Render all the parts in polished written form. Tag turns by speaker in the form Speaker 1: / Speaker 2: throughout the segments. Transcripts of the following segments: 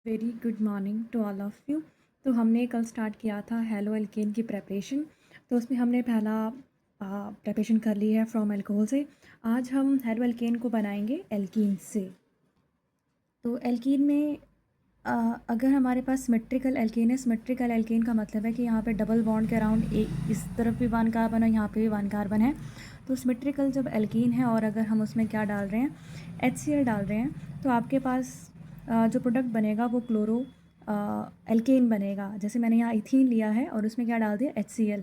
Speaker 1: Very good morning to all of you. तो हमने कल स्टार्ट किया था हेलो एल्केन की प्रेपरेशन। तो उसमें हमने पहला प्रेपरेशन कर ली है फ्रॉम अल्कोहल से। आज हम हेलो एल्केन को बनाएंगे एल्कीन से। तो एल्कीन में अगर हमारे पास सिमेट्रिकल एल्केन है, सिमेट्रिकल एल्केन का मतलब है कि यहाँ पे डबल बॉन्ड के अराउंड एक इस तरफ भी वन कार्बन है, यहाँ पे भी वन कार्बन है। तो सिमेट्रिकल जब एल्कीन है और अगर हम उसमें क्या डाल रहे हैं, HCl डाल रहे हैं, तो आपके पास जो प्रोडक्ट बनेगा वो क्लोरो एल्केन बनेगा। जैसे मैंने यहाँ इथीन लिया है और उसमें क्या डाल दिया, HCl।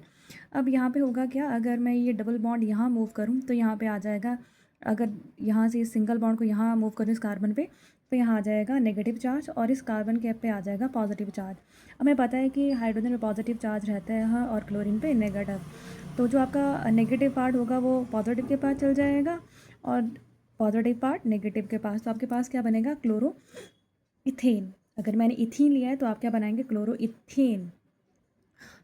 Speaker 1: अब यहाँ पे होगा क्या, अगर मैं ये डबल बॉन्ड यहाँ मूव करूँ तो यहाँ पे आ जाएगा, अगर यहाँ से इस सिंगल बॉन्ड को यहाँ मूव करूँ इस कार्बन पे, तो यहाँ आ जाएगा नेगेटिव चार्ज और इस कार्बन कैप पे आ जाएगा पॉजिटिव चार्ज। हमें पता है कि हाइड्रोजन पे पॉजिटिव चार्ज रहता है हाँ, और क्लोरीन पे नेगेटिव। तो जो आपका नेगेटिव पार्ट होगा वो पॉजिटिव के पास चल जाएगा और पॉजिटिव पार्ट नेगेटिव के पास। तो आपके पास क्या बनेगा, क्लोरो इथेन। अगर मैंने इथीन लिया है तो आप क्या बनाएंगे, क्लोरो इथेन।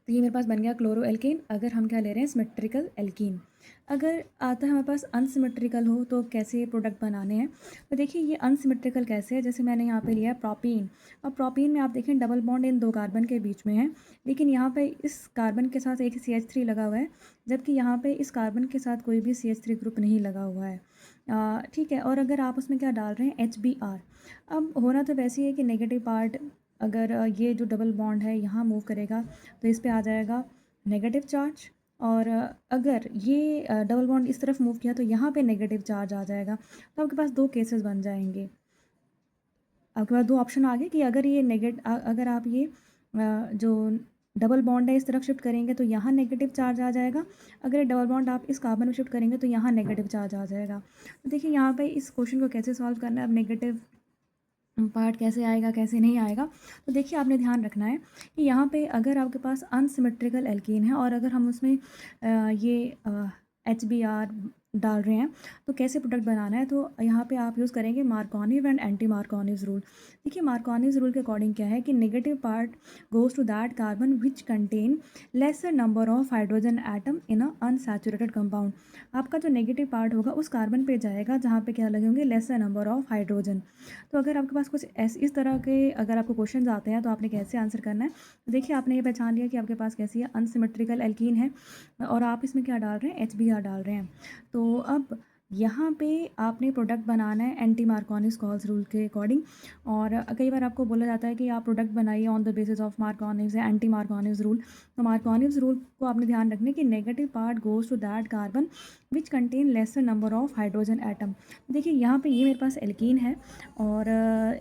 Speaker 1: तो ये मेरे पास बन गया क्लोरो एल्केन। अगर हम क्या ले रहे हैं, सिमेट्रिकल एल्कीन। अगर आता है हमारे पास अनसिमेट्रिकल हो तो कैसे ये प्रोडक्ट बनाने हैं। तो देखिए ये अनसिमेट्रिकल कैसे है, जैसे मैंने यहाँ पे लिया है प्रोपीन। अब प्रोपीन में आप देखें डबल बॉन्ड इन दो कार्बन के बीच में है, लेकिन यहाँ पे इस कार्बन के साथ एक CH3 लगा हुआ है, जबकि यहाँ पे इस कार्बन के साथ कोई भी CH3 ग्रुप नहीं लगा हुआ है। ठीक है। और अगर आप उसमें क्या डाल रहे हैं, HBr। अब होना तो वैसे ही है कि नेगेटिव पार्ट अगर ये जो डबल बॉन्ड है यहाँ मूव करेगा तो इस पे आ जाएगा नेगेटिव चार्ज, और अगर ये डबल बॉन्ड इस तरफ मूव किया तो यहाँ पे नेगेटिव चार्ज आ जाएगा। तो आपके पास दो केसेस बन जाएंगे। आपके पास दो ऑप्शन आ गए कि अगर ये अगर आप ये जो डबल बॉन्ड है इस तरफ शिफ्ट करेंगे तो यहाँ नेगेटिव चार्ज आ जाएगा। अगर ये डबल बॉन्ड आप इस कार्बन में शिफ्ट करेंगे तो यहाँ नेगेटिव चार्ज आ जाएगा। तो देखिए यहाँ पे इस क्वेश्चन को कैसे सॉल्व करना है, अब नेगेटिव पार्ट कैसे आएगा कैसे नहीं आएगा। तो देखिए आपने ध्यान रखना है कि यहाँ पे अगर आपके पास अनसिमेट्रिकल एल्कीन है और अगर हम उसमें ये HBr डाल रहे हैं तो कैसे प्रोडक्ट बनाना है। तो यहाँ पे आप यूज़ करेंगे Markovnikov and anti Markovnikov rule. देखिए मार्कोनिव रूल के अकॉर्डिंग क्या है कि negative part goes to that carbon which contain lesser number of hydrogen atom in a unsaturated compound. आपका जो नेगेटिव पार्ट होगा उस कार्बन पे जाएगा जहाँ पे क्या लगे होंगे, लेसर नंबर ऑफ हाइड्रोजन। तो अगर आपके पास कुछ इस तरह के अगर आपको क्वेश्चन आते हैं तो आपने कैसे आंसर करना है। तो देखिए आपने ये पहचान लिया कि आपके पास कैसी है, अनसिमेट्रिकल एल्कीन है और आप इसमें क्या डाल रहे हैं, HBr डाल रहे हैं। तो अब यहाँ पे आपने प्रोडक्ट बनाना है एंटी मार्कोनिस कॉल्स रूल के अकॉर्डिंग। और कई बार आपको बोला जाता है कि आप प्रोडक्ट बनाइए ऑन द बेसिस ऑफ मार्कोनिव्स या एंटी मार्कोनिव्स रूल। तो मार्कोनिव्स रूल को आपने ध्यान रखना है कि negative part goes to that carbon which contain lesser number of hydrogen atom. देखिए यहाँ पे ये मेरे पास एल्कीन है और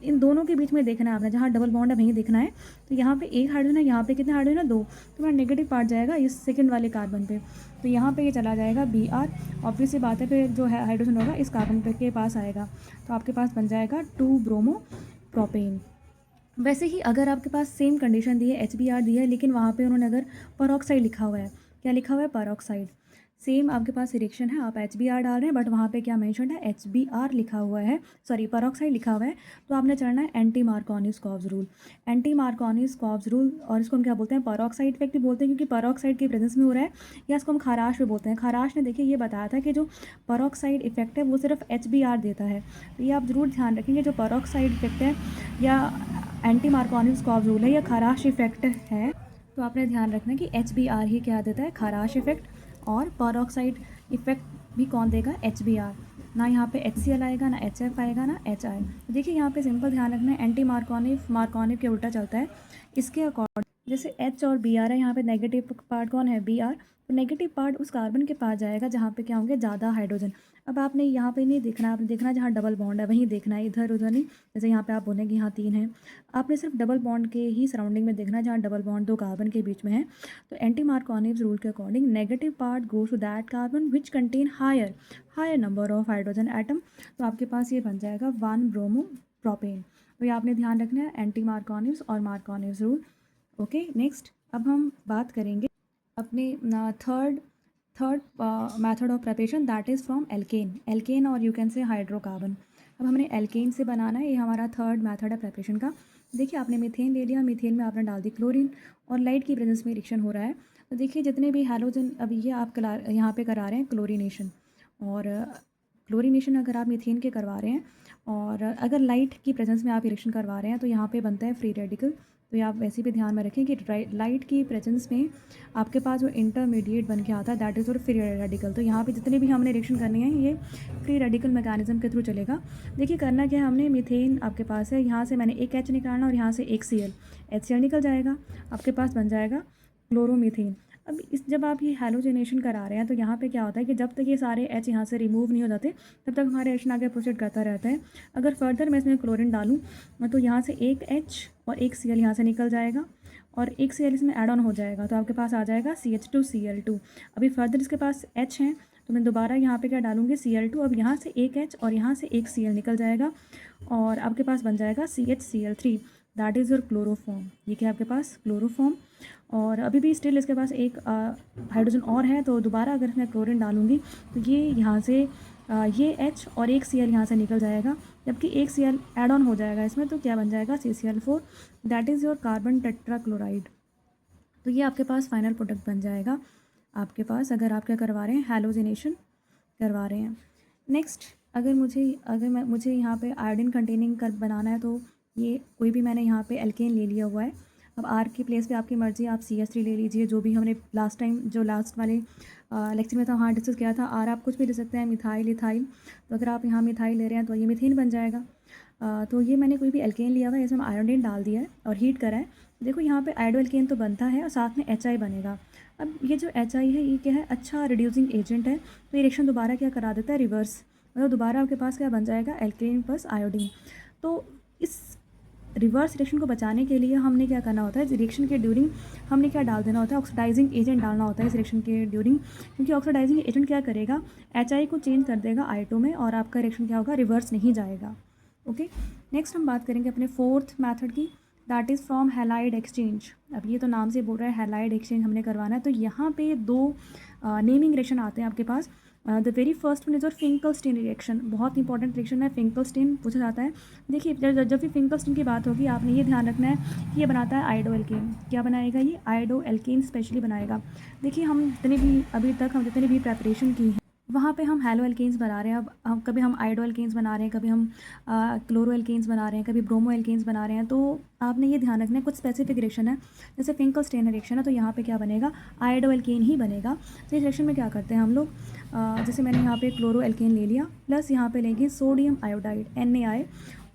Speaker 1: इन दोनों के बीच में देखना है आपने, जहाँ डबल बॉन्ड है वहीं देखना है। तो यहाँ पे एक हाइड्रोजन है, यहाँ पे कितने हाइड्रोजन है, दो। तो मेरा नेगेटिव पार्ट जाएगा इस सेकंड वाले कार्बन पे, तो यहाँ पे ये चला जाएगा Br। ऑब्वियस सी बात है फिर जो है हाइड्रोजन होगा इस कार्बन पे के पास आएगा, तो आपके पास बन जाएगा 2 ब्रोमो प्रोपेन। वैसे ही अगर आपके पास सेम कंडीशन दी है, HBr दी है, लेकिन वहाँ पे उन्होंने अगर परऑक्साइड लिखा हुआ है, क्या लिखा हुआ है, परऑक्साइड। सेम आपके पास रिएक्शन है, आप HBr डाल रहे हैं बट वहाँ पे क्या मेंशन है, HBr लिखा हुआ है, सॉरी परऑक्साइड लिखा हुआ है। तो आपने चढ़ना है एंटी मार्कोनी-स्क्वाब्स रूल। एंटी मार्कोनी-स्क्वाब्स रूल, और इसको हम क्या बोलते हैं, परऑक्साइड इफेक्ट भी बोलते हैं क्योंकि परऑक्साइड की प्रेजेंस में हो रहा है, या इसको हम खाराश भी बोलते हैं। खाराश ने देखिए ये बताया था कि जो परऑक्साइड इफेक्ट है वो सिर्फ HBr देता है। तो ये आप ज़रूर ध्यान रखेंगे, जो परऑक्साइड इफेक्ट है या एंटी मार्कोनी-स्क्वाब रूल है या खाराश इफेक्ट है, तो आपने ध्यान रखना कि HBr ही क्या देता है, खाराश इफेक्ट। और परऑक्साइड इफेक्ट भी कौन देगा, HBr। ना यहाँ पे HCl आएगा, ना HF आएगा, ना HI। देखिए यहाँ पे सिंपल ध्यान रखना है, एंटी मार्कोनिव के उल्टा चलता है। इसके अकॉर्डिंग जैसे H और Br है, यहाँ पे नेगेटिव पार्ट कौन है, Br। तो नेगेटिव पार्ट उस कार्बन के पास जाएगा जहाँ पे क्या होंगे, ज़्यादा हाइड्रोजन। अब आपने यहाँ पे नहीं देखना, आपने देखना जहाँ डबल बॉन्ड है वहीं देखना है, इधर उधर नहीं। जैसे यहाँ पे आप बोलेंगे यहाँ 3 है, आपने सिर्फ डबल बॉन्ड के ही सराउंडिंग में देखना है जहाँ डबल बॉन्ड दो कार्बन के बीच में है। तो एंटी मार्कोनिव्स रूल के according negative part goes to that carbon which contain higher number of hydrogen atom. तो आपके पास ये बन जाएगा 1 ब्रोमो प्रोपेन। तो ये आपने ध्यान रखना है, एंटी मार्कोनिव्स और मार्कोनिव्स रूल। ओके नेक्स्ट, अब हम बात करेंगे अपने third third method of preparation, that is from alkane और यू कैन से हाइड्रोकार्बन। अब हमने एल्केन से बनाना है, ये हमारा थर्ड मेथड है प्रिपरेशन का। देखिए आपने मीथेन ले लिया, मीथेन में आपने डाल दी क्लोरीन और लाइट की प्रेजेंस में रिएक्शन हो रहा है। तो देखिए जितने भी हैलोजन, अभी ये आप यहाँ पे करा रहे हैं क्लोरीनेशन, और क्लोरीनेशन अगर आप मीथेन के करवा रहे हैं और अगर लाइट की प्रेजेंस में आप रिएक्शन करवा रहे हैं तो यहाँ पे बनता है फ्री रेडिकल। तो ये आप वैसे भी ध्यान में रखें कि लाइट की प्रेजेंस में आपके पास जो इंटरमीडिएट बन के आता है दैट इज़ और फ्री रेडिकल। तो यहाँ पे जितने भी हमने रिएक्शन करनी है ये फ्री रेडिकल मैकेनिज्म के थ्रू चलेगा। देखिए करना क्या है, हमने मीथेन आपके पास है, यहाँ से मैंने एक H निकालना और यहाँ से एक Cl, HCl निकल जाएगा, आपके पास बन जाएगा क्लोरोमीथेन। अब इस जब आप ये हैलोजेनेशन करा रहे हैं तो यहाँ पे क्या होता है कि जब तक ये सारे H यहाँ से रिमूव नहीं हो जाते तब तक हमारे रिएक्शन आगे प्रोसीड करता रहता है। अगर फर्दर मैं इसमें क्लोरीन डालूँ तो यहाँ से एक H और एक Cl यहाँ से निकल जाएगा और एक Cl इसमें ऐड ऑन हो जाएगा तो आपके पास आ जाएगा CH2Cl2। अभी फर्दर इसके पास H हैं तो मैं दोबारा यहाँ पे क्या डालूँगी Cl2। अब यहाँ से एक H और यहाँ से एक Cl निकल जाएगा और आपके पास बन जाएगा CHCl3, that is your chloroform. ये क्या आपके पास क्लोरोफॉर्म। और अभी भी स्टिल इसके पास एक हाइड्रोजन और है तो दोबारा अगर मैं क्लोरीन डालूँगी तो ये यहाँ से ये H और एक Cl यहाँ से निकल जाएगा, जबकि एक Cl ऐड ऑन हो जाएगा इसमें तो क्या बन जाएगा CCl4, that is your carbon tetrachloride. तो ये आपके पास फाइनल प्रोडक्ट बन जाएगा आपके पास अगर आप क्या करवा रहे हैं हैलोजेनेशन करवा रहे हैं। नेक्स्ट अगर मुझे यहाँ पे आयोडीन कंटेनिंग कर बनाना है तो ये कोई भी मैंने यहाँ पे एल्केन ले लिया हुआ है। अब R की प्लेस पे आपकी मर्ज़ी, आप CH3 ले लीजिए, जो भी हमने लास्ट टाइम जो लास्ट वाले लेक्चर में था वहाँ डिस्कस किया था। R आप कुछ भी ले सकते हैं, मिथाइल, इथाइल। तो अगर आप यहाँ मिथाइल ले रहे हैं तो ये मीथेन बन जाएगा। तो ये मैंने कोई भी एल्केन लिया हुआ है, इसमें आयोडीन डाल दिया है और हीट करा है। देखो यहाँ पे आयोडो एल्केन तो बनता है और साथ में HI बनेगा। अब ये जो HI है ये क्या है, अच्छा रिड्यूसिंग एजेंट है। तो ये रिएक्शन दोबारा क्या करा देता है, रिवर्स, मतलब दोबारा आपके पास क्या बन जाएगा, एल्केन प्लस आयोडीन। तो इस रिवर्स रिएक्शन को बचाने के लिए हमने क्या करना होता है, रिएक्शन के ड्यूरिंग हमने क्या डाल देना होता है, ऑक्सीडाइजिंग एजेंट डालना होता है इस रिएक्शन के ड्यूरिंग, क्योंकि ऑक्सीडाइजिंग एजेंट क्या करेगा, HI को चेंज कर देगा I2 में और आपका रिएक्शन क्या होगा, रिवर्स नहीं जाएगा। ओके, नेक्स्ट हम बात करेंगे अपने फोर्थ मैथड की, that is from halide exchange. अब ये तो नाम से बोल रहा है हैलाइड एक्सचेंज हमने करवाना है। तो यहाँ पे दो नेमिंग रिएक्शन आते हैं आपके पास। The very first one is और फिंकलस्टीन रिएक्शन, बहुत इंपॉर्टेंट रिएक्शन है, फिंकलस्टीन पूछा जाता है। देखिए जब भी फिंकलस्टीन की बात होगी आपने ये ध्यान रखना है कि ये बनाता है आयोडो एल्केन। क्या बनाएगा ये, आयोडो एल्केन स्पेशली बनाएगा। देखिए हम जितने भी अभी तक हम जितने भी प्रेपरेशन की है वहाँ पे हम हैलो एल्केन्स बना रहे हैं। अब कभी हम आयोडो एल्केन्स बना रहे हैं, कभी हम क्लोरो एल्केन्स बना रहे हैं, कभी ब्रोमो एल्केन्स बना रहे हैं। तो आपने ये ध्यान रखना है कुछ स्पेसिफिक रिएक्शन है, जैसे फिंकलस्टीन रिएक्शन है तो यहाँ पे क्या बनेगा, आयोडो एल्केन ही बनेगा। तो इस रिएक्शन में क्या करते हैं हम लोग, जैसे मैंने यहाँ पे क्लोरो एल्केन ले लिया, प्लस यहाँ पे लेंगे सोडियम आयोडाइड NaI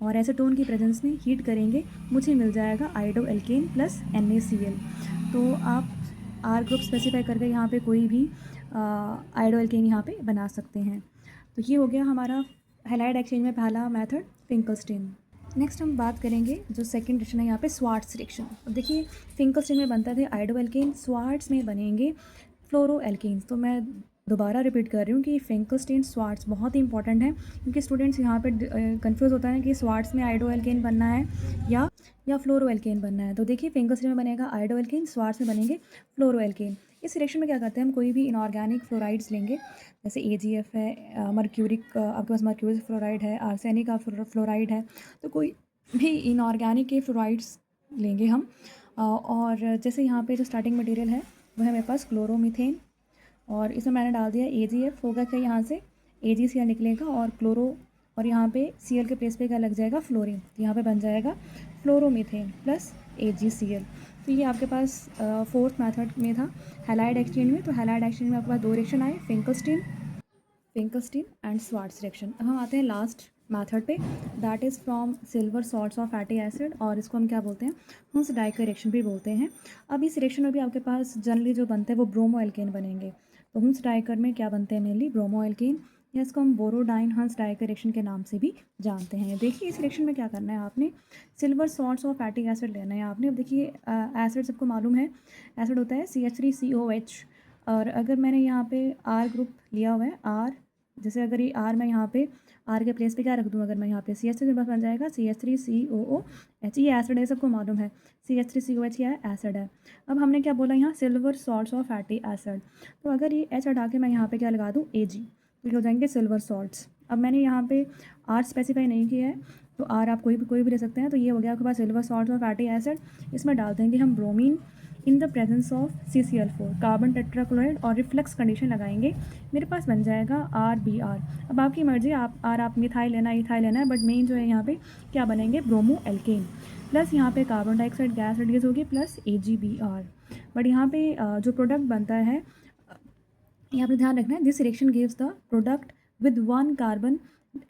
Speaker 1: और एसीटोन की प्रेजेंस में हीट करेंगे, मुझे मिल जाएगा आयोडो एल्केन प्लस NaCl। तो आप R ग्रुप स्पेसिफाई करके यहाँ पे कोई भी आयोडो एल्केन यहाँ पे बना सकते हैं। तो ये हो गया हमारा हैलाइड एक्सचेंज में पहला मेथड फिंकलस्टीन। नेक्स्ट हम बात करेंगे जो सेकंड रिएक्शन है यहाँ पे स्वार्ट्स रिएक्शन। अब देखिए फिंकलस्टीन में बनता थे आयोडो एल्केन, स्वार्ट्स में बनेंगे फ्लोरो एल्केन्स। तो मैं दोबारा रिपीट कर रही हूँ कि फिंकलस्टीन स्वार्ट्स बहुत ही इंपॉर्टेंट है, क्योंकि स्टूडेंट्स यहाँ पे कंफ्यूज होता है कि स्वार्ट्स में आयोडो एल्केन बनना है या फ्लोरो एल्केन बनना है। तो देखिए फिंकलस्टीन में बनेगा आयोडो एल्केन, स्वार्ट्स में बनेंगे फ्लोरो एल्केन। इस रिएक्शन में क्या करते हैं, हम कोई भी इनऑर्गेनिक फ्लोराइड्स लेंगे, जैसे AgF है, मर्क्यूरिक आपके पास मर्क्यूरिक फ्लोराइड है, आर्सेनिक का फ्लोराइड है। तो कोई भी इनऑर्गेनिक के फ्लोराइड्स लेंगे हम और जैसे यहाँ पे जो स्टार्टिंग मटेरियल है वह है मेरे पास क्लोरोमीथेन और इसमें मैंने डाल दिया AgF, होगा क्या यहाँ से AgCl निकलेगा और क्लोरो और यहाँ पे Cl के प्लेस पे क्या लग जाएगा, फ्लोरीन। तो यहाँ पे बन जाएगा फ्लोरोमीथेन प्लस AgCl। तो ये आपके पास फोर्थ मेथड में था हैलाइड एक्सचेंज में। तो हैलाइड एक्सचेंज में आपके पास दो रिएक्शन आए, फिंकलस्टीन एंड स्वार्ट्स रिएक्शन। अब हम आते हैं लास्ट मेथड पे, that is from silver salts of fatty acid और इसको हम क्या बोलते हैं, हुंस डाइकर रिएक्शन भी बोलते हैं। अब इस रिएक्शन में भी आपके पास जनरली जो बनते हैं वो ब्रोमो एल्केन बनेंगे। तो हुंस डाइकर में क्या बनते हैं, मेनली ब्रोमो एल्केन, या इसको हम बोरोडाइन हंस डाइकर रिएक्शन के नाम से भी जानते हैं। देखिए इस रिएक्शन में क्या करना है, आपने silver salts of fatty acid लेना है आपने। अब देखिए एसिड सबको मालूम है, एसिड होता है CH3COH और अगर मैंने यहाँ पे R ग्रुप लिया हुआ है, R, जैसे अगर ये R मैं यहाँ पे R के प्लेस पे क्या रख दूँ, अगर मैं यहाँ पे CH3 मेरे पास बन जाएगा CH3COOH, ये एसिड है सबको मालूम है, CH3COH क्या है, एसिड है। अब हमने क्या बोला यहाँ, silver salts of fatty acid. तो अगर ये H हटा के मैं यहाँ पे क्या लगा दूँ, Ag, तो ये हो जाएंगे सिल्वर सॉल्ट्स। अब मैंने यहाँ पे R स्पेसिफाई नहीं किया है तो आर आप कोई भी ले सकते हैं। तो ये हो गया आपके पास सिल्वर सॉल्ट और फैटी एसिड। इसमें डाल देंगे हम bromine in the presence of CCl4 carbon tetrachloride और रिफ्लक्स कंडीशन लगाएंगे, मेरे पास बन जाएगा RBr। अब आपकी मर्जी, आप मिथाइल लेना इथाइल लेना है, बट मेन जो है यहाँ पे क्या बनेंगे, ब्रोमो एल्केन प्लस यहाँ पे कार्बन डाइऑक्साइड गैस रिलीज होगी प्लस AgBr। बट यहाँ पे जो प्रोडक्ट बनता है यहाँ पे ध्यान रखना है, this reaction gives the product with 1 carbon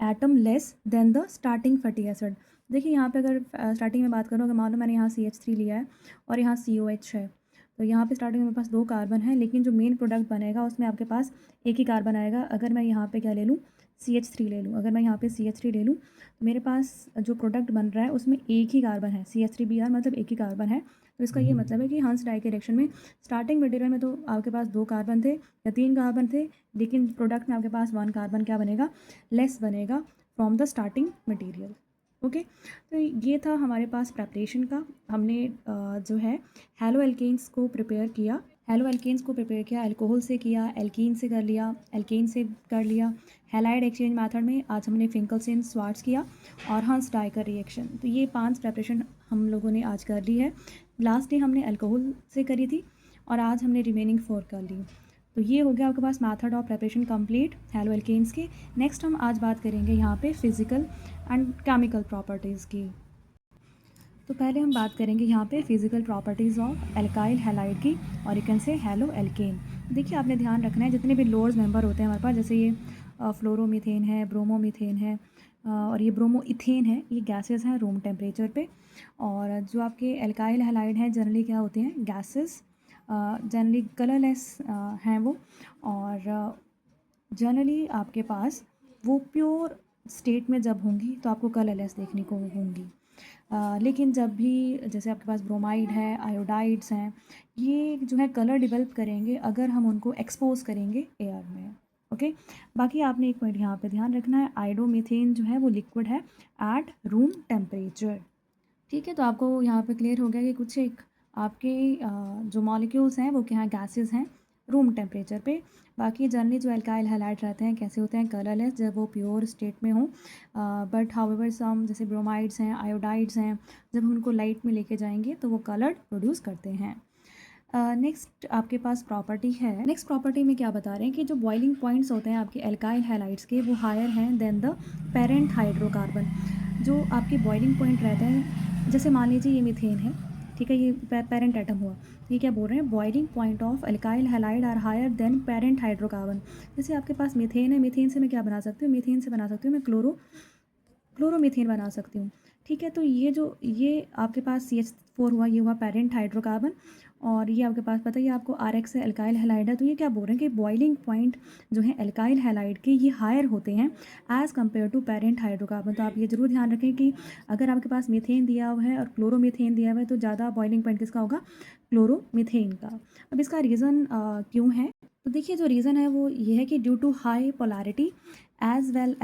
Speaker 1: atom less than the starting fatty acid. देखिए यहाँ पे अगर स्टार्टिंग में बात करूँ, अगर मान लो मैंने यहाँ CH3 लिया है और यहाँ COH है, तो यहाँ पे स्टार्टिंग में मेरे पास 2 कार्बन है, लेकिन जो मेन प्रोडक्ट बनेगा उसमें आपके पास एक ही कार्बन आएगा। अगर मैं यहाँ पे क्या ले लूँ, CH3 ले लूँ, अगर मैं यहाँ पे CH3 ले लूँ तो मेरे पास जो प्रोडक्ट बन रहा है उसमें एक ही कार्बन है, CH3Br मतलब एक ही कार्बन है। तो इसका ये मतलब है कि हंस डाई के रिएक्शन में स्टार्टिंग मटेरियल में तो आपके पास 2 कार्बन थे या 3 कार्बन थे, लेकिन प्रोडक्ट में आपके पास 1 कार्बन क्या बनेगा, लेस बनेगा from the starting material. Okay, तो ये था हमारे पास प्रेपरेशन का। हमने जो है हेलो एल्केन्स को प्रिपेयर किया, अल्कोहल से किया, एल्कीन से कर लिया, एल्केन से कर लिया, हैलाइड एक्सचेंज मेथड में आज हमने फिंकलस्टीन स्वार्ट्ज किया और हंस डाई का रिएक्शन। तो ये 5 प्रेपरेशन हम लोगों ने आज कर ली है। लास्ट डे हमने अल्कोहल से करी थी और आज हमने रिमेनिंग 4 कर ली। तो ये हो गया आपके पास method of preparation complete haloalkanes की। नेक्स्ट हम आज बात करेंगे यहाँ पे फिजिकल एंड केमिकल प्रॉपर्टीज़ की। तो पहले हम बात करेंगे यहाँ पे physical properties of alkyl halide की और यू कैन से हेलो एल्केन। देखिए आपने ध्यान रखना है, जितने भी लोअर्स मेंबर होते हैं हमारे पास, जैसे ये फ्लोरोमीथेन है, ब्रोमोमीथेन है और ये ब्रोमो इथेन है, ये गैसेस हैं रूम टेम्परेचर पे। और जो आपके एल्काइल हैलाइड हैं जनरली क्या होते हैं, गैसेस, जनरली कलरलेस हैं वो, और जनरली आपके पास वो प्योर स्टेट में जब होंगी तो आपको कलरलेस देखने को होंगी। लेकिन जब भी जैसे आपके पास ब्रोमाइड है, आयोडाइड्स हैं, ये जो है कलर डेवलप करेंगे अगर हम उनको एक्सपोज करेंगे एयर में। ओके, बाकी आपने एक पॉइंट यहाँ पे ध्यान रखना है, आयोडोमीथेन जो है वो लिक्विड है एट रूम टेम्परेचर। ठीक है, तो आपको यहाँ पे क्लियर हो गया कि कुछ एक आपके जो मॉलिक्यूल्स हैं वो क्या हैं, गैसेस हैं रूम टेम्परेचर पे। बाकी जनरली जो एल्काइल हैलाइड रहते हैं कैसे होते हैं, कलरलेस जब वो प्योर स्टेट में हों। बट हाउएवर सम जैसे ब्रोमाइड्स हैं, आयोडाइड्स हैं, जब हम उनको लाइट में लेके जाएंगे तो वो कलर प्रोड्यूस करते हैं। नेक्स्ट आपके पास प्रॉपर्टी है, नेक्स्ट प्रॉपर्टी में क्या बता रहे हैं कि जो बॉइलिंग पॉइंट्स होते हैं आपके एल्काइल हैलाइड्स के वो हायर हैं देन द पेरेंट हाइड्रोकार्बन। जो आपके बॉइलिंग पॉइंट रहते हैं, जैसे मान लीजिए ये मीथेन है, ठीक है, ये पेरेंट एटम हुआ, ये क्या बोल रहे हैं, boiling point of alkyl halide are higher than parent hydrocarbon. जैसे आपके पास मीथेन है, मीथेन से मैं क्या बना सकती हूँ, मीथेन से बना सकती हूँ मैं क्लोरोमीथेन बना सकती हूँ। ठीक है, तो ये आपके पास CH4 हुआ, ये हुआ पेरेंट हाइड्रोकार्बन, और ये आपके पास पता है आपको RX है, एल्काइल हैलाइड है। तो ये क्या बोल रहे हैं कि बॉइलिंग पॉइंट जो है एल्काइल हैलाइड के ये हायर होते हैं as compared to parent hydrocarbon. तो आप ये ज़रूर ध्यान रखें कि अगर आपके पास मीथेन दिया हुआ है और क्लोरोमीथेन दिया हुआ है तो ज़्यादा बॉइलिंग पॉइंट किसका होगा, क्लोरोमीथेन का। अब इसका रीज़न क्यों है, तो देखिए जो रीज़न है वो ये है कि due to high polarity as well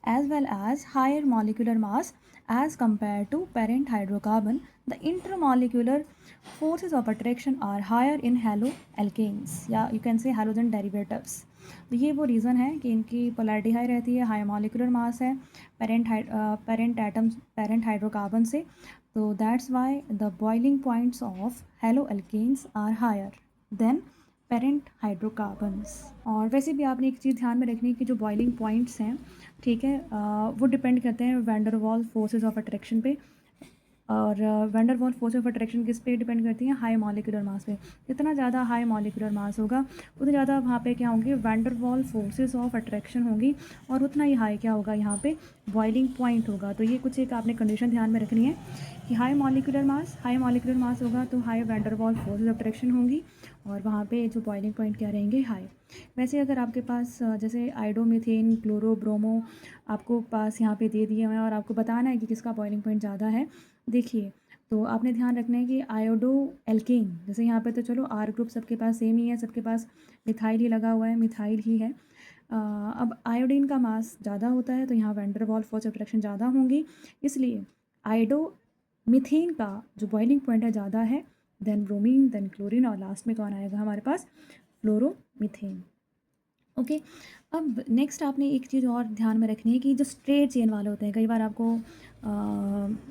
Speaker 1: as higher molecular mass as compared to parent hydrocarbon, the intermolecular forces of attraction are higher in haloalkanes या you can say halogen derivatives। तो ये वो रीज़न है कि इनकी पोलैरिटी हाई रहती है, high molecular mass है पेरेंट हाइड्रोकार्बन से, तो that's why the boiling points of haloalkanes are higher than parent hydrocarbons. और वैसे भी आपने एक चीज़ ध्यान में रखनी है कि जो बॉइलिंग पॉइंट्स हैं, ठीक है, वो डिपेंड करते हैं van der Waals forces of attraction पे। और van der Waals force of attraction किस पे डिपेंड करती हैं, हाई मॉलिकुलर मास पे। जितना ज़्यादा हाई मॉलिकुलर मास होगा उतना ज़्यादा वहाँ पे क्या होंगे, वैन डर वाल फोर्सेस ऑफ अट्रैक्शन होंगी, और उतना ही हाई क्या होगा, यहाँ पे बॉइलिंग पॉइंट होगा। तो ये कुछ एक आपने कंडीशन ध्यान में रखनी है कि हाई मॉलिकुलर मास होगा तो हाई वैन डर वाल फोर्सेस ऑफ अट्रैक्शन होंगी, और वहाँ पे जो बॉइलिंग पॉइंट क्या रहेंगे, हाई। वैसे अगर आपके पास जैसे आयोडोमीथेन, क्लोरो, ब्रोमो आपको पास यहाँ पे दे दिए हुए हैं और आपको बताना है कि किसका बॉइलिंग पॉइंट ज़्यादा है, देखिए तो आपने ध्यान रखना है कि आयोडो एल्केन, जैसे यहाँ पे तो चलो आर ग्रुप सबके पास सेम ही है, सबके पास मिथाइल ही लगा हुआ है, मिथाइल ही है। अब आयोडीन का मास ज़्यादा होता है तो यहाँ वैन डर वाल फोर्स अट्रैक्शन ज़्यादा होंगी, इसलिए आयोडो मीथेन का जो बॉइलिंग पॉइंट है ज़्यादा है देन ब्रोमीन, देन क्लोरीन, और लास्ट में कौन आएगा हमारे पास, फ्लोरोमीथेन। ओके। अब नेक्स्ट आपने एक चीज़ और ध्यान में रखनी है कि जो स्ट्रेट चेन वाले होते हैं, कई बार आपको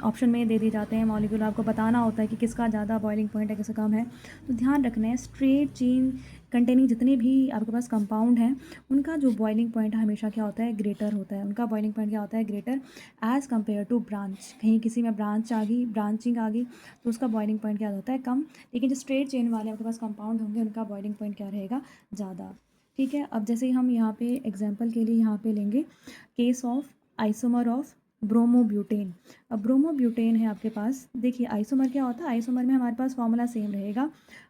Speaker 1: ऑप्शन में दे दिए जाते हैं मॉलिक्यूल, आपको बताना होता है कि किसका ज़्यादा बॉइलिंग पॉइंट है, किसका कम है। तो ध्यान रखना है स्ट्रेट चेन कंटेनिंग जितने भी आपके पास कंपाउंड हैं, उनका जो बॉइलिंग पॉइंट हमेशा क्या होता है, ग्रेटर होता है। उनका बॉइलिंग पॉइंट क्या होता है, greater as compared to branch. कहीं किसी में ब्रांच आ गई, ब्रांचिंग आ गई, तो उसका बॉइलिंग पॉइंट क्या होता है, कम। लेकिन जो स्ट्रेट चेन वाले आपके पास कंपाउंड होंगे, उनका बॉइलिंग पॉइंट क्या रहेगा, ज़्यादा। ठीक है। अब जैसे हम यहाँ पे एग्जांपल के लिए यहाँ पे लेंगे case of isomer of bromobutane. अब ब्रोमोब्यूटेन है आपके पास, देखिए आइसोमर क्या होता है, आइसोमर में हमारे पास फॉर्मूला सेम रहेगा,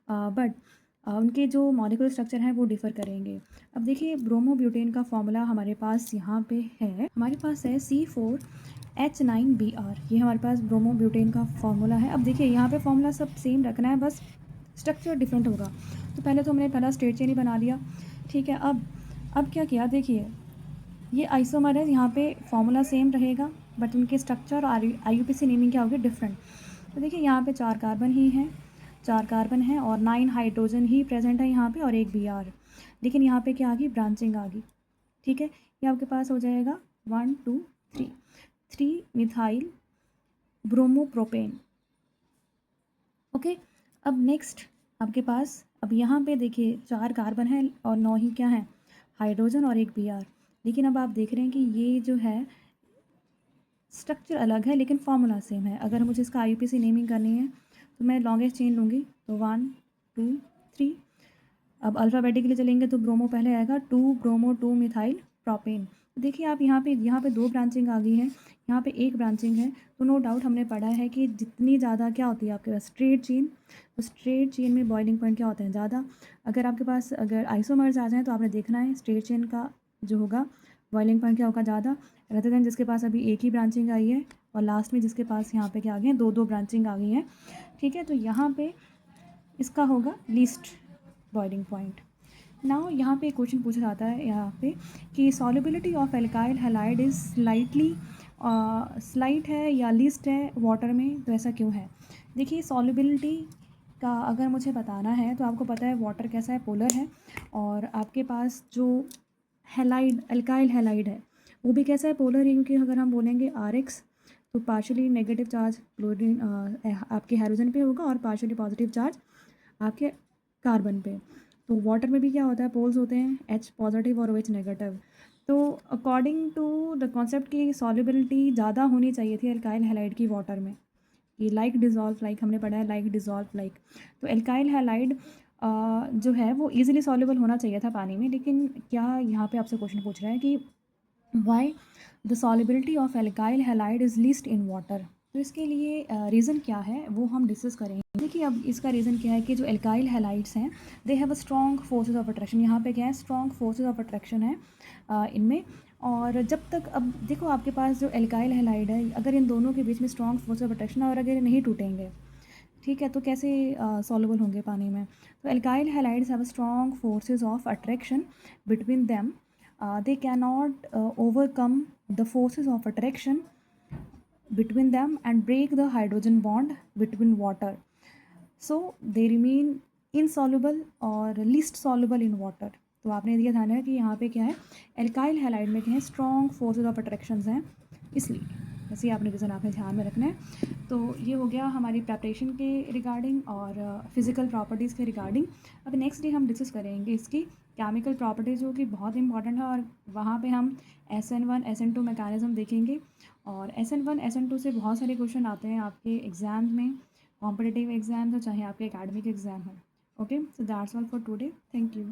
Speaker 1: बट उनके जो मॉलिक्यूलर स्ट्रक्चर हैं वो डिफ़र करेंगे। अब देखिए ब्रोमोब्यूटेन का फॉर्मूला हमारे पास यहाँ पे है, हमारे पास है C4H9Br, ये हमारे पास ब्रोमोब्यूटेन का फॉर्मूला है। अब देखिए यहाँ पे फॉर्मूला सब सेम रखना है, बस स्ट्रक्चर डिफरेंट होगा। तो पहले तो हमने पहला स्ट्रेट चेन ही बना लिया, ठीक है। अब क्या किया, देखिए ये आइसोमर है, यहाँ पे फॉर्मूला सेम रहेगा, बट उनके स्ट्रक्चर और IUPAC नेमिंग क्या होगी, डिफरेंट। तो देखिए यहाँ पे 4 कार्बन ही हैं, 4 कार्बन हैं और 9 हाइड्रोजन ही प्रेजेंट है यहाँ पे और 1 Br। लेकिन यहाँ पे क्या आ गई, ब्रांचिंग आ गई, ठीक है। ये आपके पास हो जाएगा 1 2 3 मिथाइल ब्रोमोप्रोपेन। ओके। अब नेक्स्ट आपके पास, अब यहाँ पे देखिए 4 कार्बन है और 9 ही क्या है, हाइड्रोजन और 1 Br। लेकिन अब आप देख रहे हैं कि ये जो है स्ट्रक्चर अलग है लेकिन फार्मूला सेम है। अगर मुझे इसका IUPAC नेमिंग करनी है तो मैं लॉन्गेस्ट चेन लूँगी, तो 1 2 3। अब अल्फ़ाबेटिकली चलेंगे तो ब्रोमो पहले आएगा, 2 ब्रोमो 2 मिथाइल प्रोपेन। देखिए आप यहाँ पे 2 ब्रांचिंग आ गई है, यहाँ पे 1 ब्रांचिंग है। तो नो डाउट हमने पढ़ा है कि जितनी ज़्यादा क्या होती है आपके पास स्ट्रेट चेन, तो स्ट्रेट चेन में बॉइलिंग पॉइंट क्या होते हैं, ज़्यादा। अगर आपके पास अगर आइसोमर्स आ जाएँ तो आपने देखना है स्ट्रेट चेन का जो होगा बॉइलिंग पॉइंट क्या होगा, ज़्यादा, रहते दैन जिसके पास अभी एक ही ब्रांचिंग आई है और लास्ट में जिसके पास यहाँ पे क्या आ गई हैं, 2 ब्रांचिंग आ गई हैं, ठीक है। तो यहाँ पे इसका होगा लीस्ट बॉइलिंग पॉइंट। नाउ यहाँ पे एक क्वेश्चन पूछा जाता है यहाँ पे कि solubility of alkyl halide is slightly slight है या लीस्ट है वाटर में, तो ऐसा क्यों है। देखिए सॉल्युबिलिटी का अगर मुझे बताना है तो आपको पता है वाटर कैसा है, पोलर है, और आपके पास जो हैलाइड एल्काइल हैलाइड है वो भी कैसा है, पोलर है। क्योंकि अगर हम बोलेंगे RX तो पार्शियली नेगेटिव चार्ज क्लोरीन आपके हाइड्रोजन पे होगा और पार्शियली पॉजिटिव चार्ज आपके कार्बन पे। तो वाटर में भी क्या होता है, पोल्स होते हैं, H पॉजिटिव और OH नेगेटिव। तो अकॉर्डिंग टू द कॉन्सेप्ट की सॉल्युबिलिटी ज़्यादा होनी चाहिए थी एल्काइल हैलाइड की वाटर में, कि लाइक डिज़ोल्व लाइक, हमने पढ़ा है लाइक डिज़ोल्व लाइक। तो एल्काइल हैलाइड जो है वो ईजिली सॉल्युबल होना चाहिए था पानी में, लेकिन क्या यहाँ पे आपसे क्वेश्चन पूछ रहा है कि why the solubility of alkyl halide is least in water. तो इसके लिए रीज़न क्या है वो हम डिस्कस करेंगे। देखिए अब इसका रीज़न क्या है कि जो एल्काइल हैलाइड्स हैं they have a strong forces of attraction. यहाँ पे क्या है, स्ट्रॉन्ग फोर्सेस ऑफ अट्रैक्शन है इनमें। और जब तक, अब देखो आपके पास जो एल्काइल हैलाइड है, अगर इन दोनों के बीच में स्ट्रॉन्ग फोर्स ऑफ अट्रैक्शन है और अगर ये नहीं टूटेंगे, ठीक है, तो कैसे सॉल्युबल होंगे पानी में। तो alkyl halides have strong forces of attraction between them, they cannot overcome the forces of attraction between them and break the hydrogen bond between water, so they remain insoluble और least soluble in water। तो आपने ये ध्यान है कि यहाँ पे क्या है, एल्काइल हैलाइड में क्या है, स्ट्रॉन्ग फोर्सेस ऑफ अट्रैक्शंस हैं, इसलिए ऐसे ही आपने रीज़न आपने ध्यान में रखना है। तो ये हो गया हमारी प्रेपरेशन के रिगार्डिंग और फिज़िकल प्रॉपर्टीज़ के रिगार्डिंग। अब नेक्स्ट डे हम डिस्कस करेंगे इसकी केमिकल प्रॉपर्टीज़, जो कि बहुत इंपॉर्टेंट है, और वहाँ पे हम SN1 SN2 मैकेनिज़्म देखेंगे। और SN1 SN2 से बहुत सारे क्वेश्चन आते हैं आपके एग्ज़ाम में, कॉम्पिटिटिव एग्ज़ाम हो चाहे आपके एकेडमिक एग्ज़ाम हो। Okay, so that's all for today, thank you.